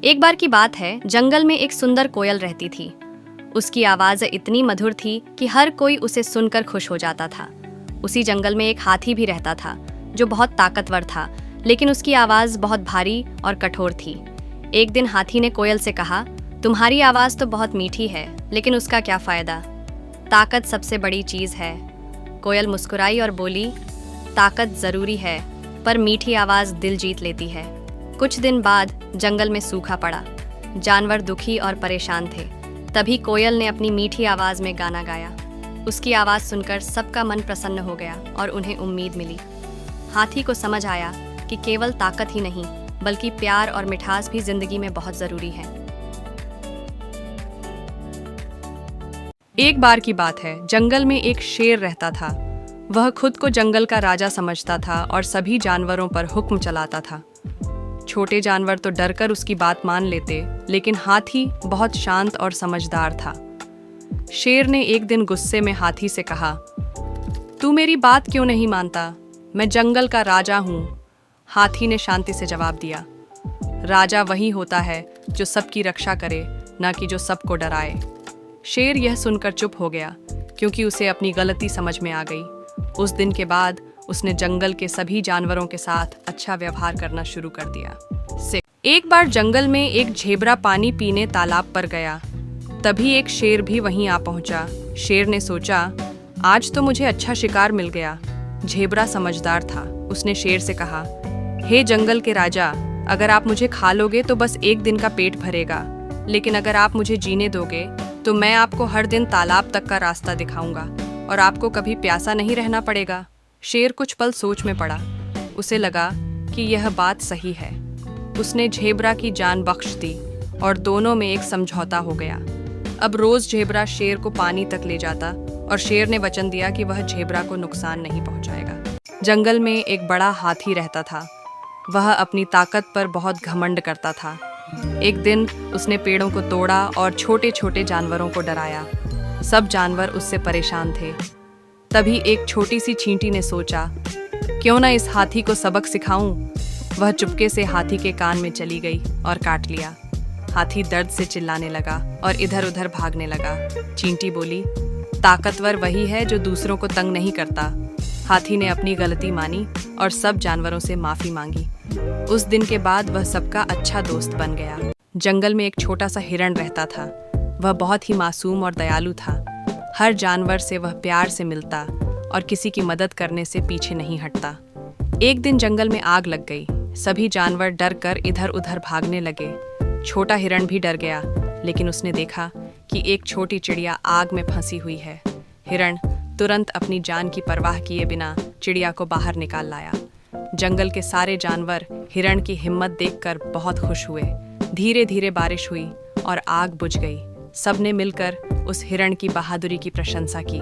एक बार की बात है, जंगल में एक सुंदर कोयल रहती थी। उसकी आवाज़ इतनी मधुर थी कि हर कोई उसे सुनकर खुश हो जाता था। उसी जंगल में एक हाथी भी रहता था जो बहुत ताकतवर था, लेकिन उसकी आवाज़ बहुत भारी और कठोर थी। एक दिन हाथी ने कोयल से कहा, तुम्हारी आवाज़ तो बहुत मीठी है, लेकिन उसका क्या फ़ायदा? ताकत सबसे बड़ी चीज़ है। कोयल मुस्कुराई और बोली, ताकत ज़रूरी है, पर मीठी आवाज़ दिल जीत लेती है। कुछ दिन बाद जंगल में सूखा पड़ा। जानवर दुखी और परेशान थे। तभी कोयल ने अपनी मीठी आवाज़ में गाना गाया। उसकी आवाज़ सुनकर सबका मन प्रसन्न हो गया और उन्हें उम्मीद मिली। हाथी को समझ आया कि केवल ताकत ही नहीं, बल्कि प्यार और मिठास भी जिंदगी में बहुत ज़रूरी है। एक बार की बात है, जंगल में एक शेर रहता था। वह खुद को जंगल का राजा समझता था और सभी जानवरों पर हुक्म चलाता था। छोटे जानवर तो डरकर उसकी बात मान लेते, लेकिन हाथी बहुत शांत और समझदार था। शेर ने एक दिन गुस्से में हाथी से कहा, तू मेरी बात क्यों नहीं मानता? मैं जंगल का राजा हूँ। हाथी ने शांति से जवाब दिया, राजा वही होता है जो सबकी रक्षा करे, न कि जो सबको डराए। शेर यह सुनकर चुप हो गया, क्योंकि उसे अपनी गलती समझ में आ गई। उस दिन के बाद उसने जंगल के सभी जानवरों के साथ अच्छा व्यवहार करना शुरू कर दिया। एक बार जंगल में एक झेबरा पानी पीने तालाब पर गया। तभी एक शेर भी वहीं आ पहुंचा। शेर ने सोचा, आज तो मुझे अच्छा शिकार मिल गया। झेबरा समझदार था। उसने शेर से कहा, हे जंगल के राजा, अगर आप मुझे खा लोगे तो बस एक दिन का पेट भरेगा, लेकिन अगर आप मुझे जीने दोगे तो मैं आपको हर दिन तालाब तक का रास्ता दिखाऊंगा और आपको कभी प्यासा नहीं रहना पड़ेगा। शेर कुछ पल सोच में पड़ा। उसे लगा कि यह बात सही है। उसने झेबरा की जान बख्श दी और दोनों में एक समझौता हो गया। अब रोज झेबरा शेर को पानी तक ले जाता और शेर ने वचन दिया कि वह झेबरा को नुकसान नहीं पहुंचाएगा। जंगल में एक बड़ा हाथी रहता था। वह अपनी ताकत पर बहुत घमंड करता था। एक दिन उसने पेड़ों को तोड़ा और छोटे छोटे जानवरों को डराया। सब जानवर उससे परेशान थे। तभी एक छोटी सी चींटी ने सोचा, क्यों ना इस हाथी को सबक सिखाऊं। वह चुपके से हाथी के कान में चली गई और काट लिया। हाथी दर्द से चिल्लाने लगा और इधर उधर भागने लगा। चींटी बोली, ताकतवर वही है जो दूसरों को तंग नहीं करता। हाथी ने अपनी गलती मानी और सब जानवरों से माफी मांगी। उस दिन के बाद वह सबका अच्छा दोस्त बन गया। जंगल में एक छोटा सा हिरण रहता था। वह बहुत ही मासूम और दयालु था। हर जानवर से वह प्यार से मिलता और किसी की मदद करने से पीछे नहीं हटता। एक दिन जंगल में आग लग गई। सभी जानवर डर कर इधर उधर भागने लगे। छोटा हिरण भी डर गया, लेकिन उसने देखा कि एक छोटी चिड़िया आग में फंसी हुई है। हिरण तुरंत अपनी जान की परवाह किए बिना चिड़िया को बाहर निकाल लाया। जंगल के सारे जानवर हिरण की हिम्मत देखकर बहुत खुश हुए। धीरे धीरे बारिश हुई और आग बुझ गई। सबने मिलकर उस हिरण की बहादुरी की प्रशंसा की।